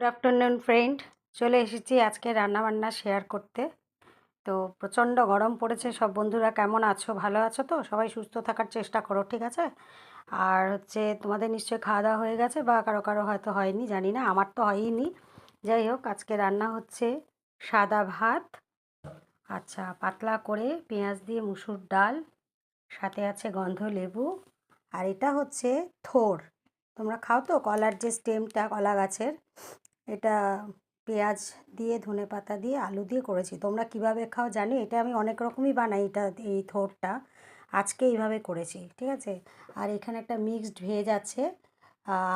Good afternoon friend, চলে এসেছি আজকে রান্নাবান্না শেয়ার করতে। তো প্রচণ্ড গরম পড়েছে। সব বন্ধুরা কেমন আছো? ভালো আছো তো? সবাই সুস্থ থাকার চেষ্টা করো, ঠিক আছে? আর তোমাদের নিশ্চয়ই খাওয়া দাওয়া হয়ে গেছে, বা কারো কারো হয়তো হয়নি, জানি না, আমার তো হয়ইনি। যাই হোক, আজকে রান্না হচ্ছে সাদা ভাত, আচ্ছা পাতলা করে পেঁয়াজ দিয়ে মুসুর ডাল, সাথে আছে গন্ধ লেবু, আর এটা হচ্ছে থোড়। তোমরা খাও তো কলার যে স্টেমটা কলা গাছের, এটা পেঁয়াজ দিয়ে ধনে পাতা দিয়ে আলু দিয়ে করেছি। তোমরা কিভাবে খাও জানি, এটা আমি অনেক রকমই বানাই। এটা এই থোড়টা আজকে এইভাবে করেছি, ঠিক আছে? আর এখানে একটা মিক্সড ভেজ আছে,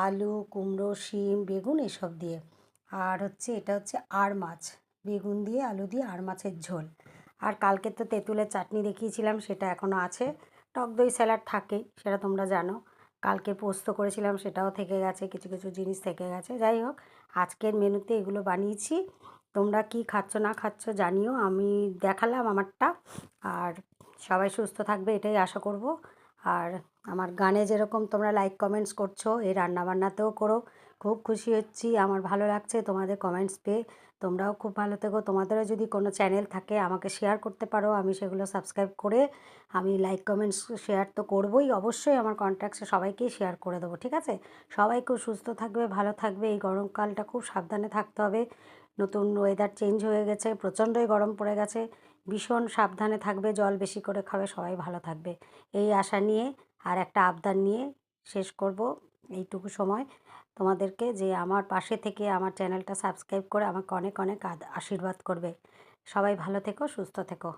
আলু কুমড়ো শিম বেগুন এসব দিয়ে। আর এটা হচ্ছে আর মাছ, বেগুন দিয়ে আলু দিয়ে আর মাছের ঝোল। আর কালকে তো তেঁতুলের চাটনি দেখিয়েছিলাম, সেটা এখনও আছে। টক দই স্যালাড থাকেই, সেটা তোমরা জানো। কালকে পোস্ত করেছিলাম, সেটাও থেকে গেছে, কিছু কিছু জিনিস থেকে গেছে। যাই হোক, আজকের মেনুতে এগুলো বানিয়েছি। তোমরা কি খাচ্ছ না খাচ্ছ জানিও, আমি দেখালাম আমারটা। আর সবাই সুস্থ থাকবে এটাই আশা করব। আর আমার গানে যেরকম তোমরা লাইক কমেন্টস করছো, এই রান্নাবান্নাতেও করো। খুব খুশি হচ্ছি, আমার ভালো লাগছে তোমাদের কমেন্টস পেয়ে। তোমরাও খুব ভালো থেকো। তোমাদেরও যদি কোনো চ্যানেল থাকে আমাকে শেয়ার করতে পারো, আমি সেগুলো সাবস্ক্রাইব করে আমি লাইক কমেন্টস শেয়ার তো করবোই, অবশ্যই আমার কন্ট্যাক্টসে সবাইকেই শেয়ার করে দেবো, ঠিক আছে? সবাই খুব সুস্থ থাকবে, ভালো থাকবে। এই গরমকালটা খুব সাবধানে থাকতে হবে। নতুন ওয়েদার চেঞ্জ হয়ে গেছে, প্রচণ্ডই গরম পড়ে গেছে। ভীষণ সাবধানে থাকবে, জল বেশি করে খাবে, সবাই ভালো থাকবে এই আশা নিয়ে। আর একটা আবদার নিয়ে শেষ করব এইটুকু সময় তোমাদেরকে, যে আমার পাশে থেকে আমার চ্যানেলটা সাবস্ক্রাইব করে আমাকে অনেক অনেক আশীর্বাদ করবে। সবাই ভালো থেকো, সুস্থ থেকো।